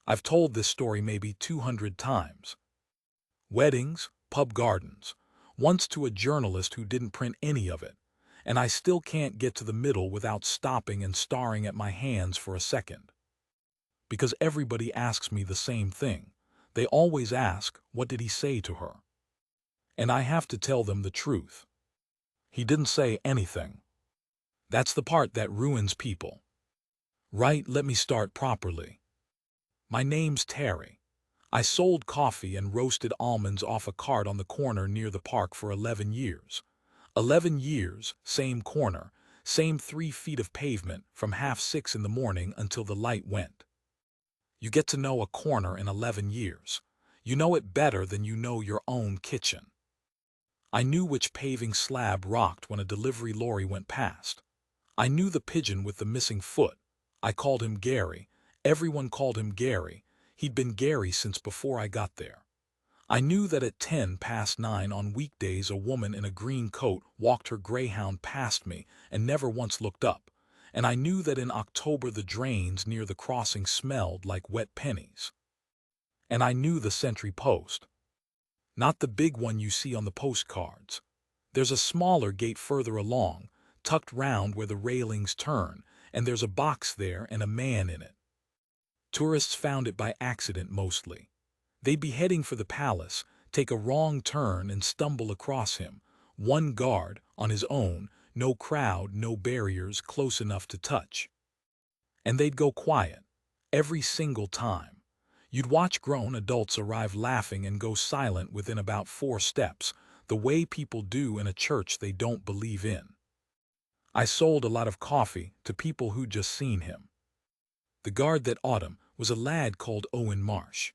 I've told this story maybe 200 times. Weddings, pub gardens, once to a journalist who didn't print any of it, and I still can't get to the middle without stopping and staring at my hands for a second. Because everybody asks me the same thing. They always ask, what did he say to her? And I have to tell them the truth. He didn't say anything. That's the part that ruins people. Right, let me start properly. My name's Terry. I sold coffee and roasted almonds off a cart on the corner near the park for 11 years. 11 years, same corner, same 3 feet of pavement from 6:30 in the morning until the light went. You get to know a corner in 11 years. You know it better than you know your own kitchen. I knew which paving slab rocked when a delivery lorry went past. I knew the pigeon with the missing foot. I called him Gary. Everyone called him Gary. He'd been Gary since before I got there. I knew that at 9:10 on weekdays a woman in a green coat walked her greyhound past me and never once looked up. And I knew that in October the drains near the crossing smelled like wet pennies. And I knew the sentry post. Not the big one you see on the postcards. There's a smaller gate further along, tucked round where the railings turn, and there's a box there and a man in it. Tourists found it by accident mostly. They'd be heading for the palace, take a wrong turn and stumble across him. One guard, on his own, no crowd, no barriers close enough to touch. And they'd go quiet, every single time. You'd watch grown adults arrive laughing and go silent within about 4 steps, the way people do in a church they don't believe in. I sold a lot of coffee to people who'd just seen him. The guard that autumn was a lad called Owen Marsh.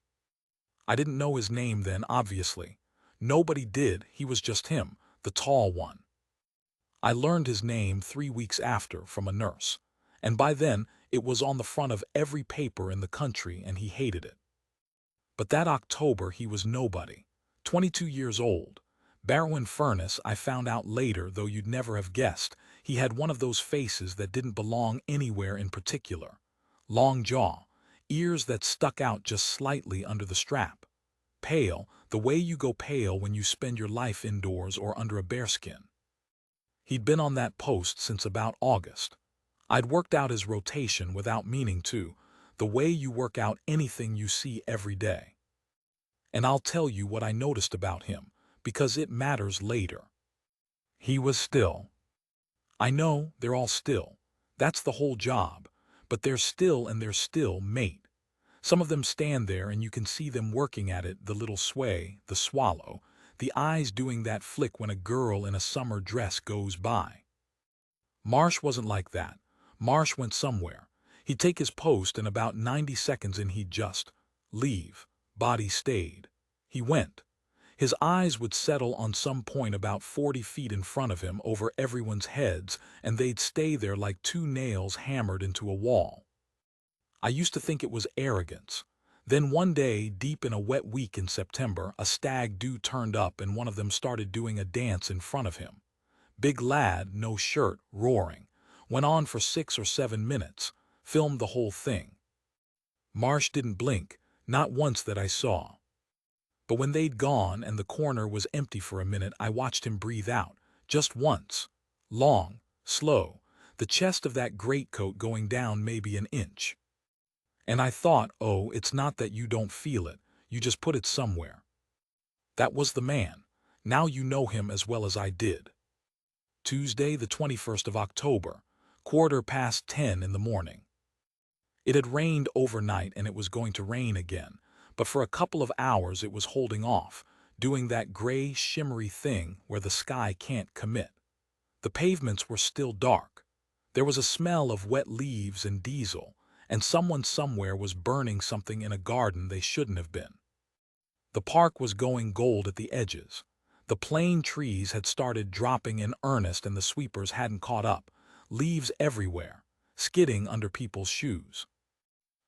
I didn't know his name then, obviously. Nobody did, he was just him, the tall one. I learned his name 3 weeks after from a nurse, and by then it was on the front of every paper in the country and he hated it. But that October he was nobody, 22 years old. Barrow furnace, I found out later, though you'd never have guessed, he had one of those faces that didn't belong anywhere in particular. Long jaw, ears that stuck out just slightly under the strap. Pale, the way you go pale when you spend your life indoors or under a bearskin. He'd been on that post since about August. I'd worked out his rotation without meaning to, the way you work out anything you see every day. And I'll tell you what I noticed about him, because it matters later. He was still. I know, they're all still. That's the whole job. But they're still and they're still, mate. Some of them stand there and you can see them working at it, the little sway, the swallow, the eyes doing that flick when a girl in a summer dress goes by. Marsh wasn't like that. Marsh went somewhere. He'd take his post and about 90 seconds in he'd just leave. Body stayed. He went. His eyes would settle on some point about 40 feet in front of him over everyone's heads, and they'd stay there like 2 nails hammered into a wall. I used to think it was arrogance. Then one day, deep in a wet week in September, a stag do turned up and one of them started doing a dance in front of him. Big lad, no shirt, roaring. Went on for 6 or 7 minutes. Filmed the whole thing. Marsh didn't blink, not once that I saw. But when they'd gone and the corner was empty for a minute, I watched him breathe out, just once. Long, slow, the chest of that greatcoat going down maybe an inch. And I thought, oh, it's not that you don't feel it, you just put it somewhere. That was the man. Now you know him as well as I did. Tuesday, the 21st of October, 10:15 in the morning. It had rained overnight and it was going to rain again, but for a couple of hours it was holding off, doing that gray, shimmery thing where the sky can't commit. The pavements were still dark. There was a smell of wet leaves and diesel, and someone somewhere was burning something in a garden they shouldn't have been. The park was going gold at the edges. The plane trees had started dropping in earnest and the sweepers hadn't caught up, leaves everywhere, skidding under people's shoes.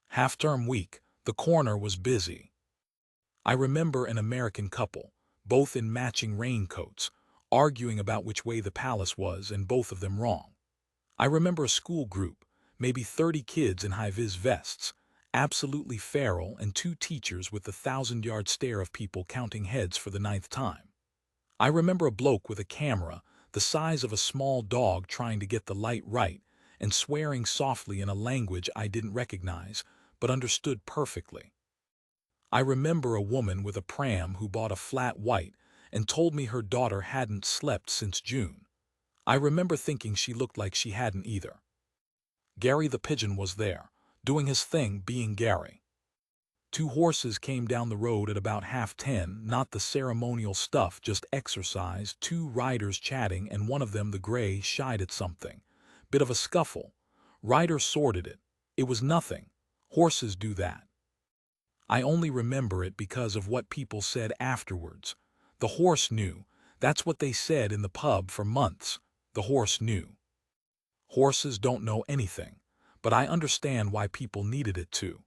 Half-term week, the corner was busy. I remember an American couple, both in matching raincoats, arguing about which way the palace was and both of them wrong. I remember a school group, maybe 30 kids in high-vis vests, absolutely feral, and two teachers with the 1,000-yard stare of people counting heads for the 9th time. I remember a bloke with a camera, the size of a small dog, trying to get the light right and swearing softly in a language I didn't recognize, but understood perfectly. I remember a woman with a pram who bought a flat white and told me her daughter hadn't slept since June. I remember thinking she looked like she hadn't either. Gary the pigeon was there, doing his thing, being Gary. Two horses came down the road at about 10:30, not the ceremonial stuff, just exercise, two riders chatting, and one of them, the gray, shied at something. Bit of a scuffle. Rider sorted it. It was nothing. Horses do that. I only remember it because of what people said afterwards. The horse knew. That's what they said in the pub for months. The horse knew. Horses don't know anything, but I understand why people needed it to.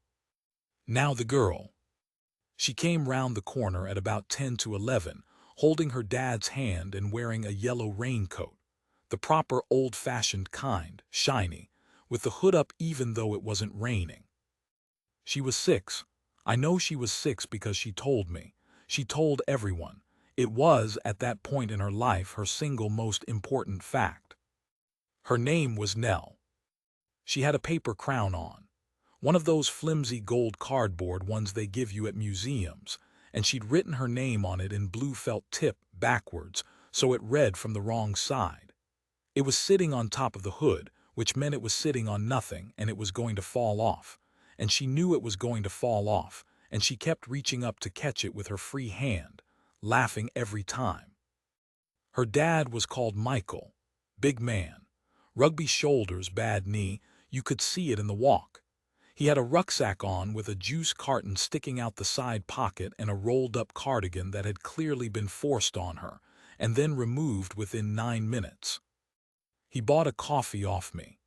Now the girl. She came round the corner at about 10 to 11, holding her dad's hand and wearing a yellow raincoat. The proper old-fashioned kind, shiny, with the hood up even though it wasn't raining. She was 6. I know she was 6 because she told me. She told everyone. It was, at that point in her life, her single most important fact. Her name was Nell. She had a paper crown on. One of those flimsy gold cardboard ones they give you at museums, and she'd written her name on it in blue felt tip, backwards, so it read from the wrong side. It was sitting on top of the hood, which meant it was sitting on nothing and it was going to fall off. And she knew it was going to fall off, and she kept reaching up to catch it with her free hand, laughing every time. Her dad was called Michael. Big man. Rugby shoulders, bad knee, you could see it in the walk. He had a rucksack on with a juice carton sticking out the side pocket and a rolled-up cardigan that had clearly been forced on her, and then removed within 9 minutes. He bought a coffee off me.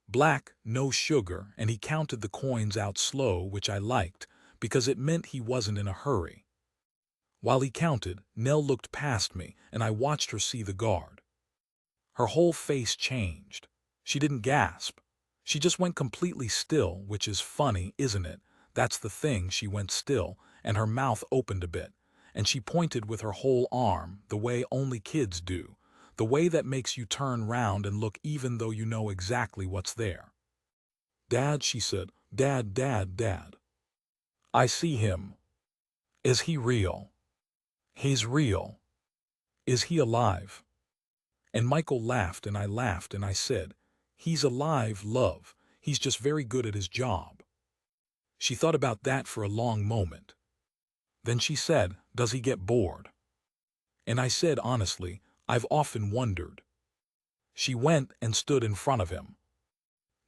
Black, no sugar, and he counted the coins out slow, which I liked, because it meant he wasn't in a hurry. While he counted, Nell looked past me, and I watched her see the guard. Her whole face changed. She didn't gasp. She just went completely still, which is funny, isn't it? That's the thing, she went still, and her mouth opened a bit, and she pointed with her whole arm, the way only kids do, the way that makes you turn round and look even though you know exactly what's there. "Dad," she said. "Dad, Dad, Dad. I see him. Is he real? He's real. Is he alive?" And Michael laughed and I laughed and I said, "He's alive, love. He's just very good at his job." She thought about that for a long moment. Then she said, "Does he get bored?" And I said honestly, "I've often wondered." She went and stood in front of him.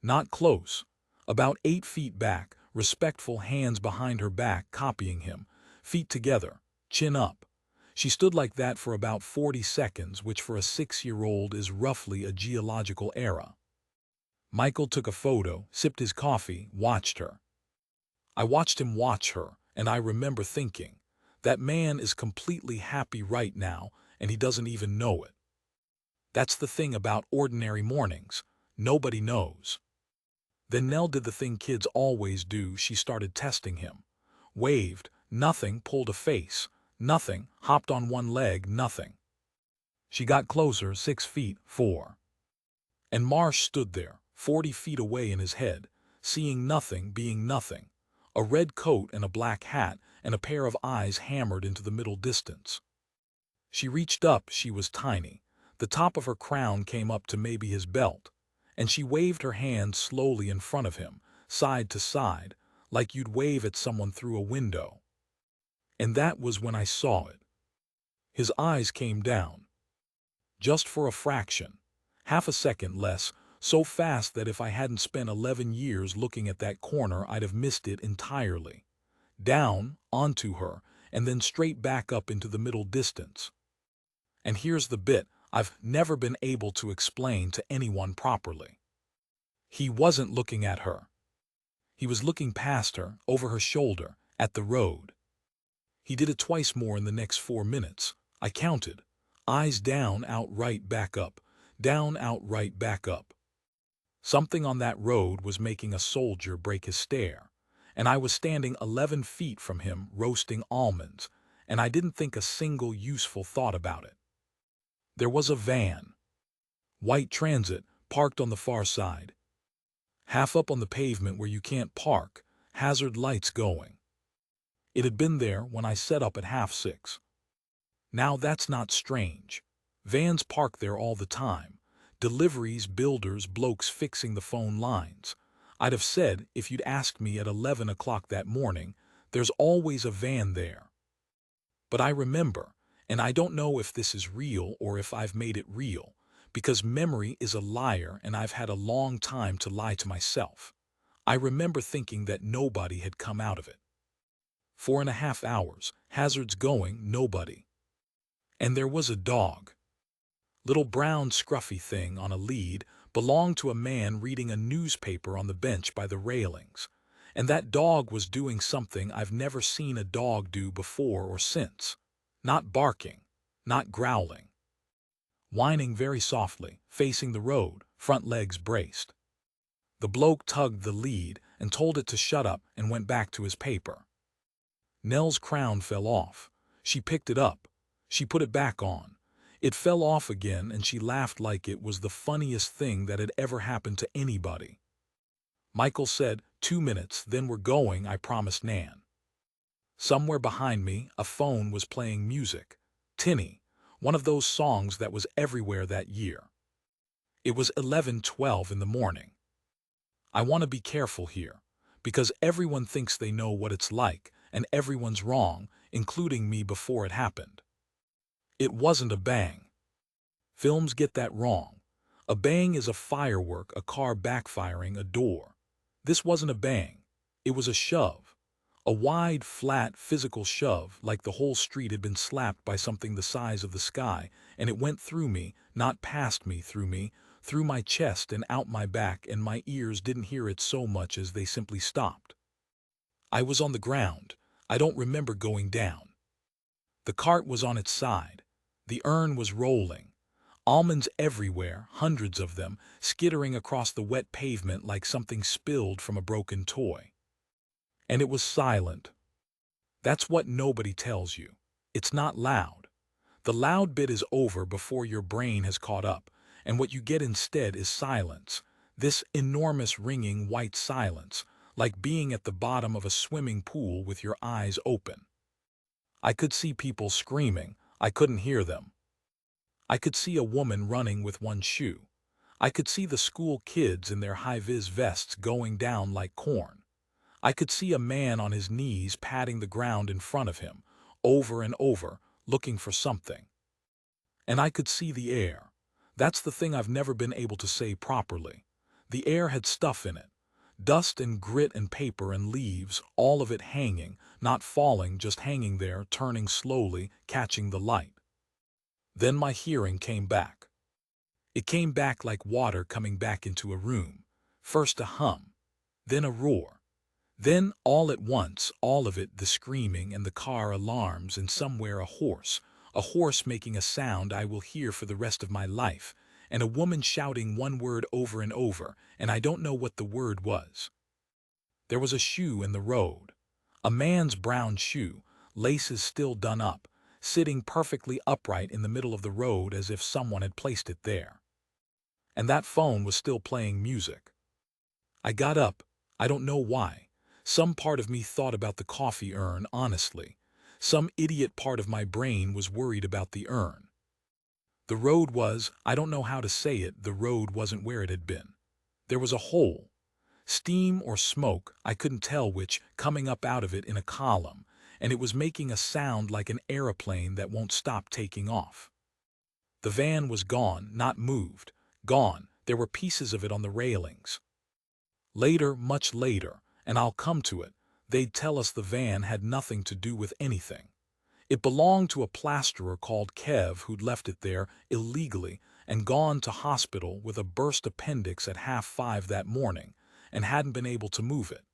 Not close, about 8 feet back, respectful, hands behind her back, copying him, feet together, chin up. She stood like that for about 40 seconds, which for a 6-year-old is roughly a geological era. Michael took a photo, sipped his coffee, watched her. I watched him watch her, and I remember thinking, that man is completely happy right now, and he doesn't even know it. That's the thing about ordinary mornings. Nobody knows. Then Nell did the thing kids always do. She started testing him. Waved, nothing, pulled a face, nothing, hopped on one leg, nothing. She got closer, 6 feet, 4. And Marsh stood there, 40 feet away in his head, seeing nothing, being nothing. A red coat and a black hat and a pair of eyes hammered into the middle distance. She reached up, she was tiny. The top of her crown came up to maybe his belt, and she waved her hand slowly in front of him, side to side, like you'd wave at someone through a window. And that was when I saw it. His eyes came down. Just for a fraction, half a second less, so fast that if I hadn't spent 11 years looking at that corner, I'd have missed it entirely. Down, onto her, and then straight back up into the middle distance. And here's the bit I've never been able to explain to anyone properly. He wasn't looking at her. He was looking past her, over her shoulder, at the road. He did it twice more in the next 4 minutes. I counted. Eyes down, outright, back up. Down, outright, back up. Something on that road was making a soldier break his stare. and I was standing 11 feet from him roasting almonds, and I didn't think a single useful thought about it. There was a van, white transit, parked on the far side, half up on the pavement where you can't park, hazard lights going. It had been there when I set up at 6:30. Now that's not strange. Vans park there all the time. Deliveries, builders, blokes fixing the phone lines. I'd have said, if you'd asked me at 11 o'clock that morning, there's always a van there. But I remember, and I don't know if this is real or if I've made it real, because memory is a liar and I've had a long time to lie to myself. I remember thinking that nobody had come out of it. 4.5 hours, hazards going, nobody. And there was a dog. Little brown scruffy thing on a lead, belonged to a man reading a newspaper on the bench by the railings. And that dog was doing something I've never seen a dog do before or since. Not barking, not growling. Whining very softly, facing the road, front legs braced. The bloke tugged the lead and told it to shut up and went back to his paper. Nell's crown fell off. She picked it up. She put it back on. It fell off again and she laughed like it was the funniest thing that had ever happened to anybody. Michael said, 2 minutes, then we're going, I promised Nan. Somewhere behind me, a phone was playing music. Tinny, one of those songs that was everywhere that year. It was 11:12 in the morning. I want to be careful here, because everyone thinks they know what it's like, and everyone's wrong, including me before it happened. It wasn't a bang. Films get that wrong. A bang is a firework, a car backfiring, a door. This wasn't a bang. It was a shove. A wide, flat, physical shove, like the whole street had been slapped by something the size of the sky, and it went through me, not past me, through my chest and out my back, and my ears didn't hear it so much as they simply stopped. I was on the ground. I don't remember going down. The cart was on its side. The urn was rolling. Almonds everywhere, hundreds of them, skittering across the wet pavement like something spilled from a broken toy. And it was silent. That's what nobody tells you. It's not loud. The loud bit is over before your brain has caught up, and what you get instead is silence. This enormous ringing white silence, like being at the bottom of a swimming pool with your eyes open. I could see people screaming. I couldn't hear them. I could see a woman running with one shoe. I could see the school kids in their high-vis vests going down like corn. I could see a man on his knees patting the ground in front of him, over and over, looking for something. And I could see the air. That's the thing I've never been able to say properly. The air had stuff in it. Dust and grit and paper and leaves, all of it hanging, not falling, just hanging there, turning slowly, catching the light. Then my hearing came back. It came back like water coming back into a room. First a hum, then a roar. Then, all at once, all of it, the screaming and the car alarms, and somewhere a horse making a sound I will hear for the rest of my life, and a woman shouting one word over and over, and I don't know what the word was. There was a shoe in the road. A man's brown shoe, laces still done up, sitting perfectly upright in the middle of the road as if someone had placed it there. And that phone was still playing music. I got up. I don't know why. Some part of me thought about the coffee urn, honestly. Some idiot part of my brain was worried about the urn. The road was, I don't know how to say it, the road wasn't where it had been. There was a hole. Steam or smoke, I couldn't tell which, coming up out of it in a column, and it was making a sound like an aeroplane that won't stop taking off. The van was gone, not moved. Gone. There were pieces of it on the railings. Later, much later, and I'll come to it, they'd tell us the van had nothing to do with anything. It belonged to a plasterer called Kev who'd left it there illegally and gone to hospital with a burst appendix at 5:30 that morning and hadn't been able to move it.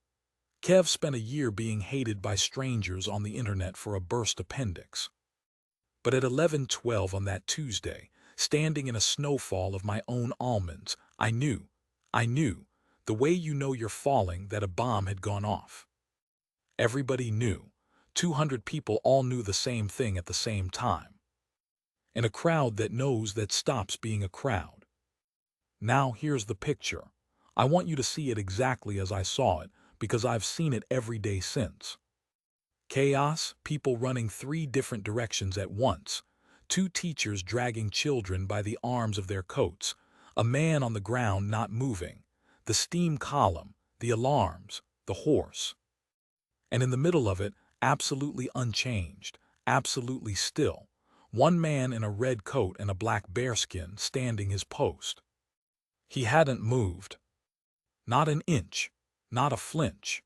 Kev spent a year being hated by strangers on the internet for a burst appendix. But at 11:12 on that Tuesday, standing in a snowfall of my own almonds, I knew, the way you know you're falling, that a bomb had gone off. Everybody knew. 200 people all knew the same thing at the same time. And a crowd that knows that stops being a crowd. Now here's the picture. I want you to see it exactly as I saw it, because I've seen it every day since. Chaos, people running 3 different directions at once, 2 teachers dragging children by the arms of their coats, a man on the ground not moving, the steam column, the alarms, the horse. And in the middle of it, absolutely unchanged, absolutely still, one man in a red coat and a black bearskin standing his post. He hadn't moved. Not an inch, not a flinch.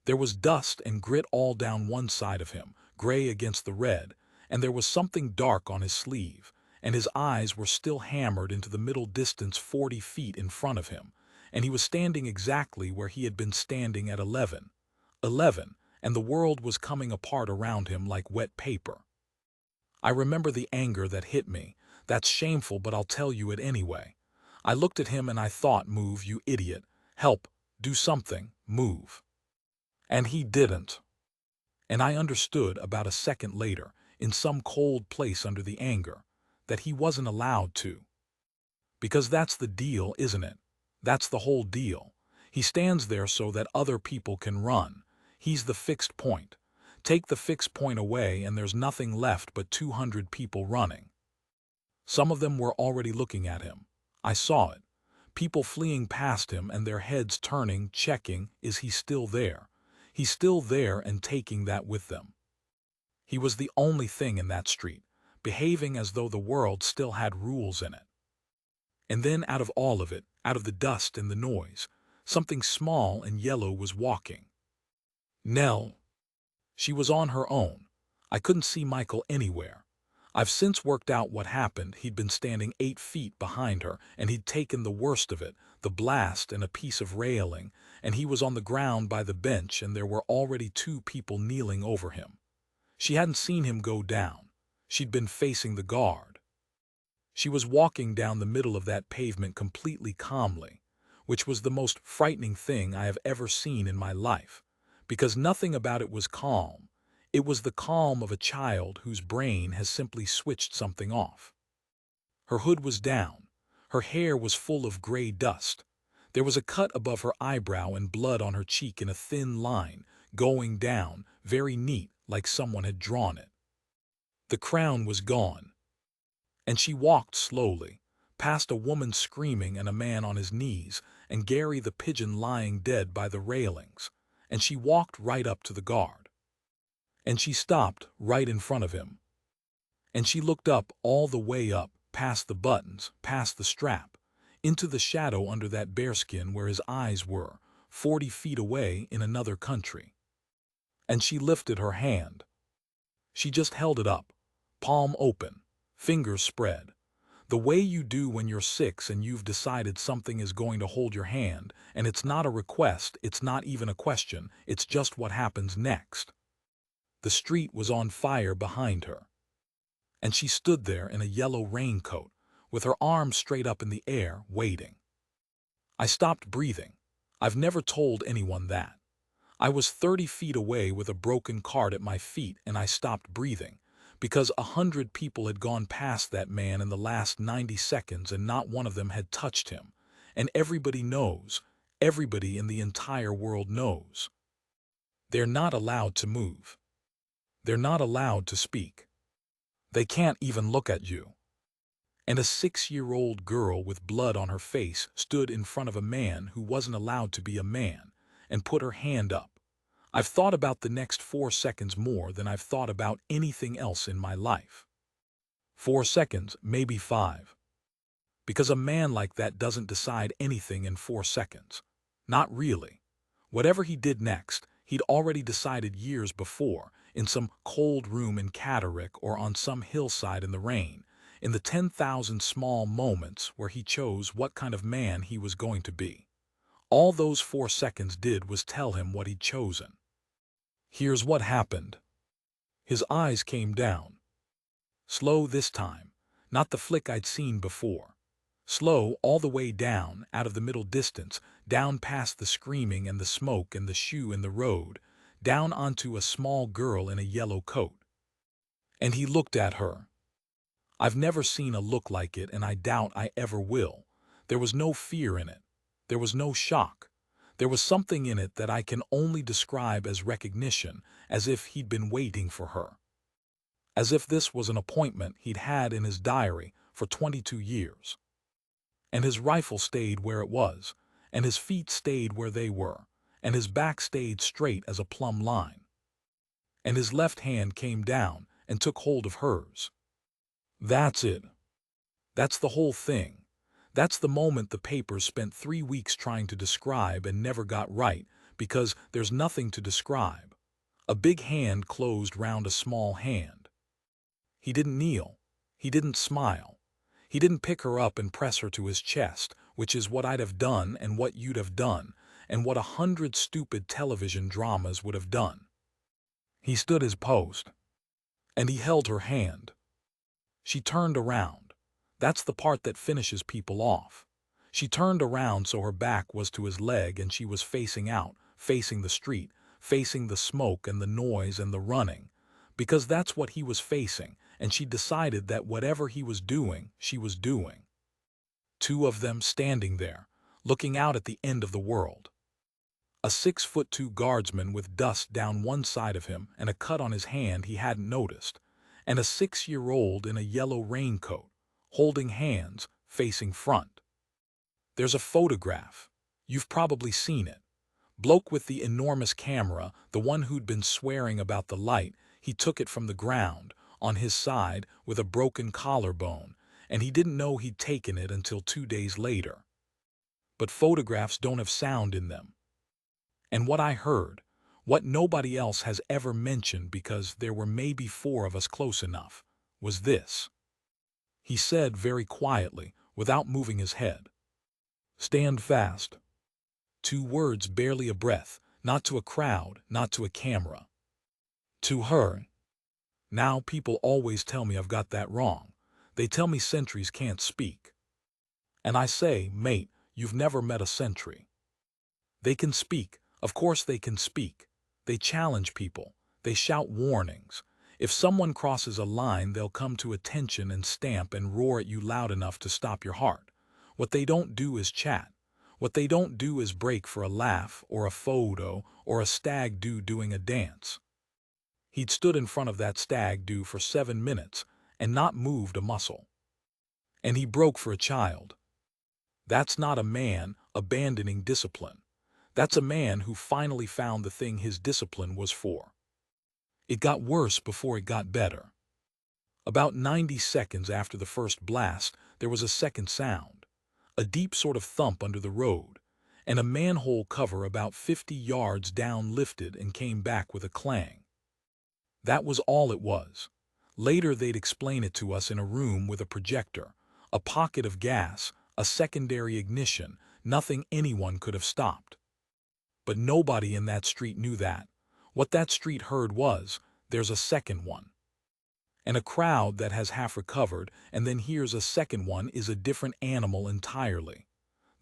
There was dust and grit all down one side of him, gray against the red, and there was something dark on his sleeve, and his eyes were still hammered into the middle distance 40 feet in front of him, and he was standing exactly where he had been standing at 11, and the world was coming apart around him like wet paper. I remember the anger that hit me. That's shameful, but I'll tell you it anyway. I looked at him and I thought, move, you idiot. Help, do something, move. And he didn't. And I understood about a second later, in some cold place under the anger, that he wasn't allowed to. Because that's the deal, isn't it? That's the whole deal. He stands there so that other people can run. He's the fixed point. Take the fixed point away and there's nothing left but 200 people running. Some of them were already looking at him. I saw it. People fleeing past him and their heads turning, checking, is he still there? He's still there and taking that with them. He was the only thing in that street, behaving as though the world still had rules in it. And then out of all of it, out of the dust and the noise, something small and yellow was walking. Nell. She was on her own. I couldn't see Michael anywhere. I've since worked out what happened. He'd been standing 8 feet behind her, and he'd taken the worst of it, the blast and a piece of railing, and he was on the ground by the bench, and there were already 2 people kneeling over him. She hadn't seen him go down. She'd been facing the guard. She was walking down the middle of that pavement completely calmly, which was the most frightening thing I have ever seen in my life, because nothing about it was calm. It was the calm of a child whose brain has simply switched something off. Her hood was down. Her hair was full of gray dust. There was a cut above her eyebrow and blood on her cheek in a thin line, going down, very neat, like someone had drawn it. The crown was gone. And she walked slowly, past a woman screaming and a man on his knees, and Gary the pigeon lying dead by the railings, and she walked right up to the guard. And she stopped right in front of him. And she looked up, all the way up, past the buttons, past the strap, into the shadow under that bearskin where his eyes were, 40 feet away in another country. And she lifted her hand. She just held it up, palm open, fingers spread, the way you do when you're 6 and you've decided something is going to hold your hand, and it's not a request, it's not even a question, it's just what happens next. The street was on fire behind her. And she stood there in a yellow raincoat, with her arms straight up in the air, waiting. I stopped breathing. I've never told anyone that. I was 30 feet away with a broken cart at my feet, and I stopped breathing, because 100 people had gone past that man in the last 90 seconds and not one of them had touched him. And everybody knows, everybody in the entire world knows. They're not allowed to move. They're not allowed to speak. They can't even look at you. And a 6-year-old girl with blood on her face stood in front of a man who wasn't allowed to be a man and put her hand up. I've thought about the next 4 seconds more than I've thought about anything else in my life. 4 seconds, maybe 5. Because a man like that doesn't decide anything in 4 seconds. Not really. Whatever he did next, he'd already decided years before, in some cold room in Catterick or on some hillside in the rain, in the 10,000 small moments where he chose what kind of man he was going to be. All those 4 seconds did was tell him what he'd chosen. Here's what happened. His eyes came down. Slow this time, not the flick I'd seen before. Slow all the way down, out of the middle distance, down past the screaming and the smoke and the shoe in the road, down onto a small girl in a yellow coat. And he looked at her. I've never seen a look like it, and I doubt I ever will. There was no fear in it. There was no shock. There was something in it that I can only describe as recognition, as if he'd been waiting for her. As if this was an appointment he'd had in his diary for 22 years. And his rifle stayed where it was, and his feet stayed where they were, and his back stayed straight as a plumb line. And his left hand came down and took hold of hers. That's it. That's the whole thing. That's the moment the papers spent 3 weeks trying to describe and never got right, because there's nothing to describe. A big hand closed round a small hand. He didn't kneel. He didn't smile. He didn't pick her up and press her to his chest, which is what I'd have done and what you'd have done, and what 100 stupid television dramas would have done. He stood his post. And he held her hand. She turned around. That's the part that finishes people off. She turned around so her back was to his leg and she was facing out, facing the street, facing the smoke and the noise and the running, because that's what he was facing, and she decided that whatever he was doing, she was doing. Two of them standing there, looking out at the end of the world. A 6'2" guardsman with dust down one side of him and a cut on his hand he hadn't noticed, and a 6-year-old in a yellow raincoat, holding hands, facing front. There's a photograph. You've probably seen it. Bloke with the enormous camera, the one who'd been swearing about the light, he took it from the ground, on his side, with a broken collarbone, and he didn't know he'd taken it until 2 days later. But photographs don't have sound in them. And what I heard, what nobody else has ever mentioned because there were maybe 4 of us close enough, was this. He said very quietly, without moving his head. Stand fast. 2 words, barely a breath, not to a crowd, not to a camera. To her. Now people always tell me I've got that wrong. They tell me sentries can't speak. And I say, mate, you've never met a sentry. They can speak. Of course they can speak. They challenge people. They shout warnings. If someone crosses a line, they'll come to attention and stamp and roar at you loud enough to stop your heart. What they don't do is chat. What they don't do is break for a laugh or a photo or a stag do doing a dance. He'd stood in front of that stag do for 7 minutes and not moved a muscle. And he broke for a child. That's not a man abandoning discipline. That's a man who finally found the thing his discipline was for. It got worse before it got better. About 90 seconds after the first blast, there was a second sound, a deep sort of thump under the road, and a manhole cover about 50 yards down lifted and came back with a clang. That was all it was. Later they'd explain it to us in a room with a projector, a pocket of gas, a secondary ignition, nothing anyone could have stopped. But nobody in that street knew that. What that street heard was, there's a second one. And a crowd that has half recovered and then hears a second one is a different animal entirely.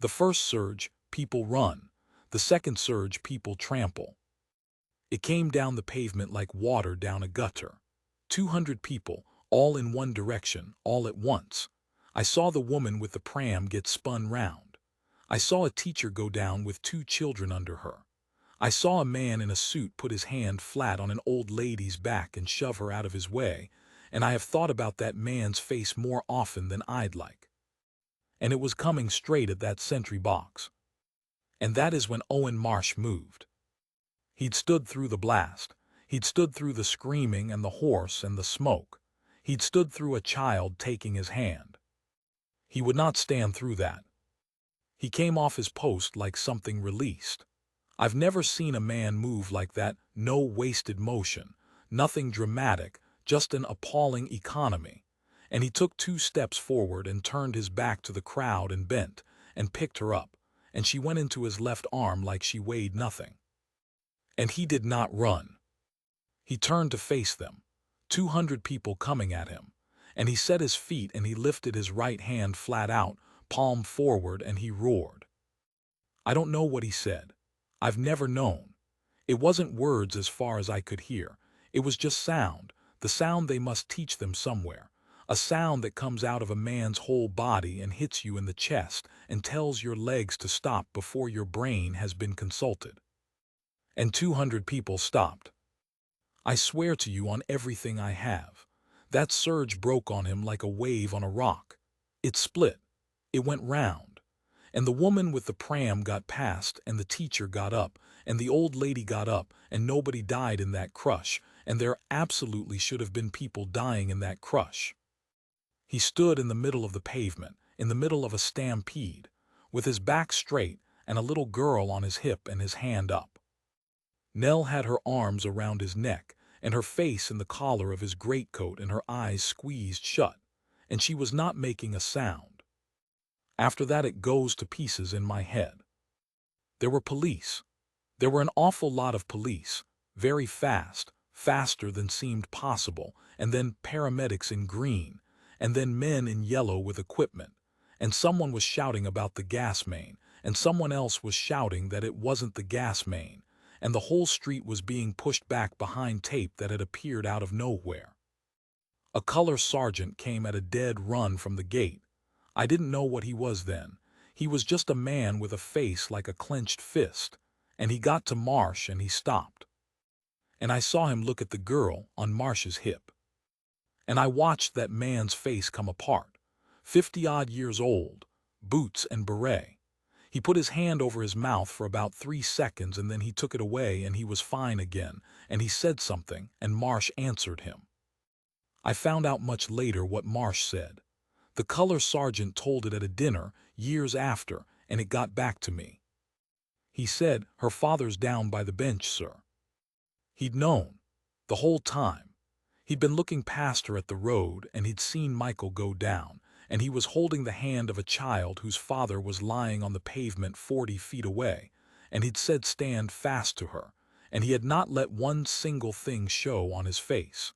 The first surge, people run. The second surge, people trample. It came down the pavement like water down a gutter. 200 people, all in one direction, all at once. I saw the woman with the pram get spun round. I saw a teacher go down with 2 children under her. I saw a man in a suit put his hand flat on an old lady's back and shove her out of his way, and I have thought about that man's face more often than I'd like. And it was coming straight at that sentry box. And that is when Owen Marsh moved. He'd stood through the blast. He'd stood through the screaming and the horse and the smoke. He'd stood through a child taking his hand. He would not stand through that. He came off his post like something released. I've never seen a man move like that, no wasted motion, nothing dramatic, just an appalling economy. And he took 2 steps forward and turned his back to the crowd and bent, and picked her up, and she went into his left arm like she weighed nothing. And he did not run. He turned to face them, 200 people coming at him, and he set his feet and he lifted his right hand flat out, palm forward, and he roared. I don't know what he said. I've never known. It wasn't words as far as I could hear. It was just sound, the sound they must teach them somewhere. A sound that comes out of a man's whole body and hits you in the chest and tells your legs to stop before your brain has been consulted. And 200 people stopped. I swear to you on everything I have. That surge broke on him like a wave on a rock. It split. It went round. And the woman with the pram got past, and the teacher got up, and the old lady got up, and nobody died in that crush, and there absolutely should have been people dying in that crush. He stood in the middle of the pavement, in the middle of a stampede, with his back straight and a little girl on his hip and his hand up. Nell had her arms around his neck, and her face in the collar of his greatcoat and her eyes squeezed shut, and she was not making a sound. After that it goes to pieces in my head. There were police. There were an awful lot of police, very fast, faster than seemed possible, and then paramedics in green, and then men in yellow with equipment, and someone was shouting about the gas main, and someone else was shouting that it wasn't the gas main, and the whole street was being pushed back behind tape that had appeared out of nowhere. A color sergeant came at a dead run from the gate. I didn't know what he was then. He was just a man with a face like a clenched fist, and he got to Marsh and he stopped. And I saw him look at the girl on Marsh's hip. And I watched that man's face come apart. 50-odd years old, boots and beret. He put his hand over his mouth for about 3 seconds and then he took it away and he was fine again, and he said something and Marsh answered him. I found out much later what Marsh said. The color sergeant told it at a dinner years after, and it got back to me. He said, "Her father's down by the bench, sir." He'd known, the whole time. He'd been looking past her at the road, and he'd seen Michael go down, and he was holding the hand of a child whose father was lying on the pavement 40 feet away, and he'd said stand fast to her, and he had not let one single thing show on his face.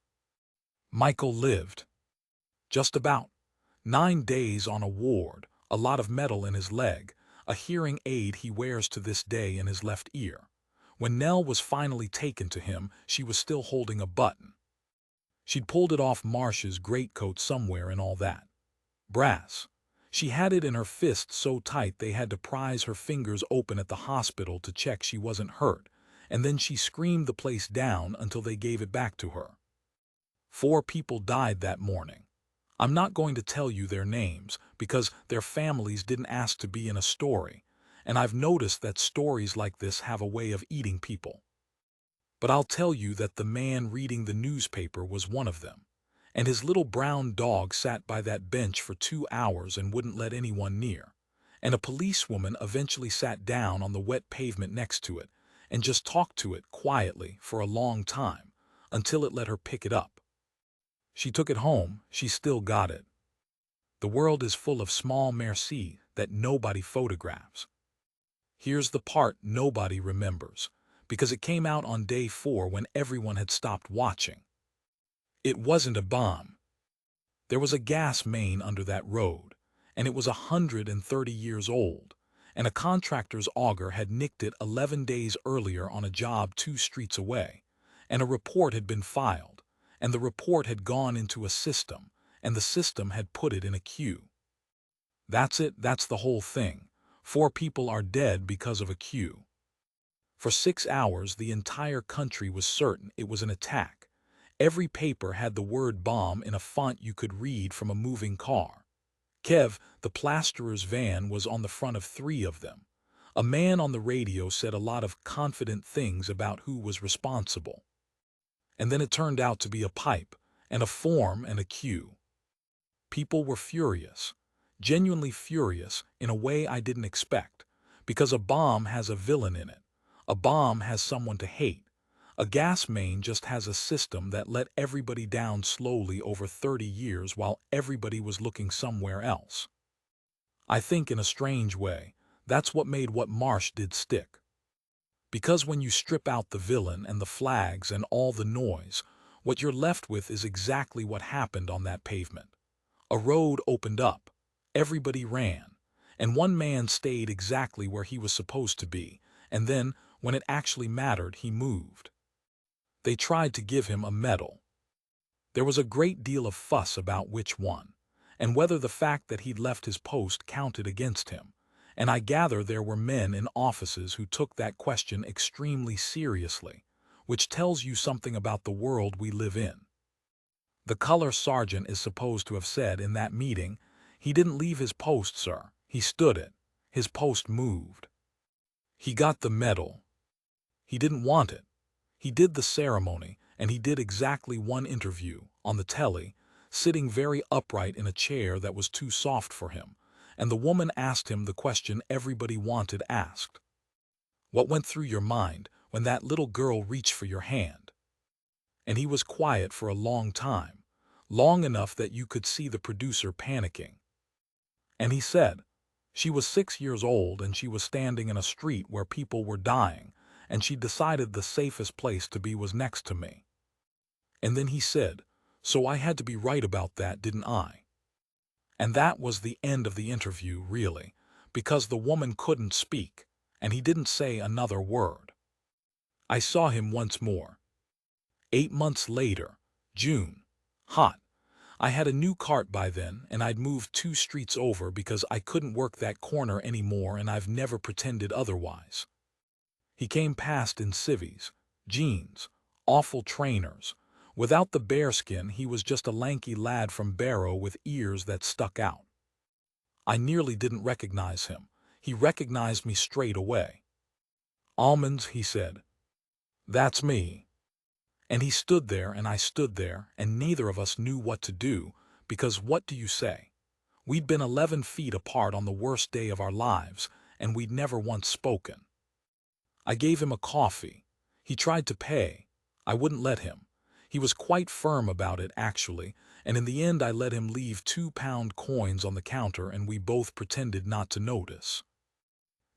Michael lived. Just about. 9 days on a ward, a lot of metal in his leg, a hearing aid he wears to this day in his left ear. When Nell was finally taken to him, she was still holding a button. She'd pulled it off Marsh's greatcoat somewhere and all that. Brass. She had it in her fist so tight they had to prise her fingers open at the hospital to check she wasn't hurt, and then she screamed the place down until they gave it back to her. 4 people died that morning. I'm not going to tell you their names because their families didn't ask to be in a story, and I've noticed that stories like this have a way of eating people. But I'll tell you that the man reading the newspaper was one of them, and his little brown dog sat by that bench for 2 hours and wouldn't let anyone near, and a policewoman eventually sat down on the wet pavement next to it and just talked to it quietly for a long time until it let her pick it up. She took it home, she still got it. The world is full of small merci that nobody photographs. Here's the part nobody remembers, because it came out on day 4 when everyone had stopped watching. It wasn't a bomb. There was a gas main under that road, and it was 130 years old, and a contractor's auger had nicked it 11 days earlier on a job 2 streets away, and a report had been filed, and the report had gone into a system, and the system had put it in a queue. That's it, that's the whole thing. 4 people are dead because of a queue. For 6 hours the entire country was certain it was an attack. Every paper had the word bomb in a font you could read from a moving car. Kev, the plasterer's van, was on the front of 3 of them. A man on the radio said a lot of confident things about who was responsible. And then it turned out to be a pipe, and a form and a queue. People were furious, genuinely furious in a way I didn't expect, because a bomb has a villain in it. A bomb has someone to hate. A gas main just has a system that let everybody down slowly over 30 years while everybody was looking somewhere else. I think in a strange way, that's what made what Marsh did stick. Because when you strip out the villain and the flags and all the noise, what you're left with is exactly what happened on that pavement. A road opened up, everybody ran, and one man stayed exactly where he was supposed to be, and then, When it actually mattered, he moved. They tried to give him a medal. There was a great deal of fuss about which one, and whether the fact that he'd left his post counted against him, and I gather there were men in offices who took that question extremely seriously, which tells you something about the world we live in. The color sergeant is supposed to have said in that meeting, "He didn't leave his post, sir. He stood it. His post moved. He got the medal. He didn't want it. He did the ceremony, and he did exactly one interview, on the telly, sitting very upright in a chair that was too soft for him, and the woman asked him the question everybody wanted asked. What went through your mind when that little girl reached for your hand?" And he was quiet for a long time, long enough that you could see the producer panicking. And he said, "She was 6 years old and she was standing in a street where people were dying, and she decided the safest place to be was next to me." And then he said, "So I had to be right about that, didn't I?" And that was the end of the interview, really, because the woman couldn't speak, and he didn't say another word. I saw him once more. 8 months later, June. Hot. I had a new cart by then, and I'd moved 2 streets over because I couldn't work that corner anymore, and I've never pretended otherwise. He came past in civvies, jeans, awful trainers. Without the bearskin, he was just a lanky lad from Barrow with ears that stuck out. I nearly didn't recognize him. He recognized me straight away. "Almonds," he said. "That's me." And he stood there and I stood there, and neither of us knew what to do, because what do you say? We'd been 11 feet apart on the worst day of our lives, and we'd never once spoken. I gave him a coffee. He tried to pay. I wouldn't let him. He was quite firm about it, actually, and in the end I let him leave 2-pound coins on the counter, and we both pretended not to notice.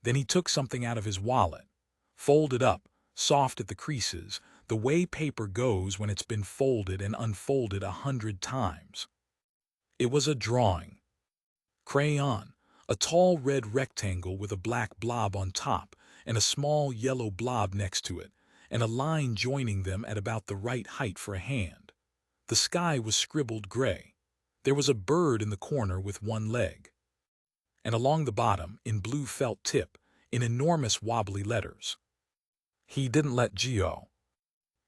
Then he took something out of his wallet, folded up, soft at the creases, the way paper goes when it's been folded and unfolded 100 times. It was a drawing. Crayon, a tall red rectangle with a black blob on top and a small yellow blob next to it, and a line joining them at about the right height for a hand. The sky was scribbled gray. There was a bird in the corner with one leg. And along the bottom, in blue felt tip, in enormous wobbly letters. He didn't let go.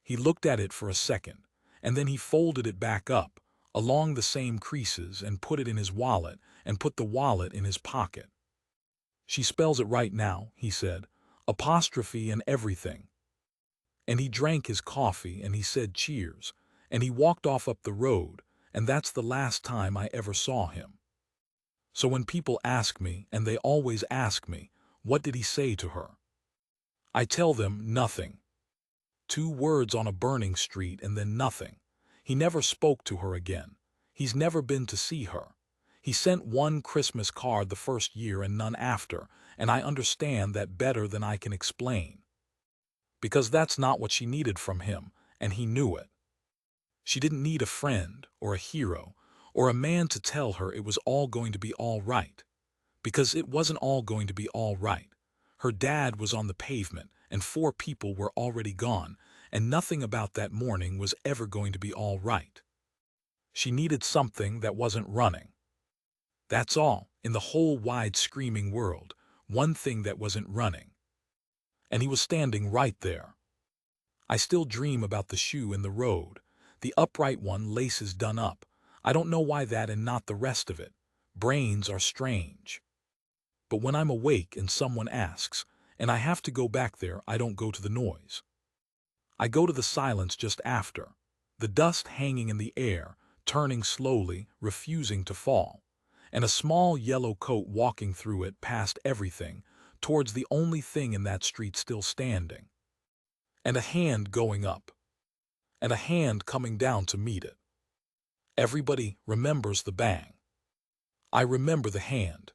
He looked at it for a second, and then he folded it back up, along the same creases, and put it in his wallet, and put the wallet in his pocket. "She spells it right now," he said, "apostrophe and everything." And he drank his coffee, and he said cheers, and he walked off up the road, and that's the last time I ever saw him. So when people ask me, and they always ask me, what did he say to her? I tell them nothing. 2 words on a burning street and then nothing. He never spoke to her again. He's never been to see her. He sent 1 Christmas card the first year and none after, and I understand that better than I can explain. Because that's not what she needed from him, and he knew it. She didn't need a friend or a hero or a man to tell her it was all going to be all right. Because it wasn't all going to be all right. Her dad was on the pavement, and 4 people were already gone, and nothing about that morning was ever going to be all right. She needed something that wasn't running. That's all, in the whole wide screaming world, one thing that wasn't running. And he was standing right there. I still dream about the shoe in the road, the upright one, laces done up. I don't know why that and not the rest of it. Brains are strange. But when I'm awake and someone asks, and I have to go back there, I don't go to the noise. I go to the silence just after, the dust hanging in the air, turning slowly, refusing to fall, and a small yellow coat walking through it past everything, towards the only thing in that street still standing. And a hand going up, and a hand coming down to meet it. Everybody remembers the bang. I remember the hand.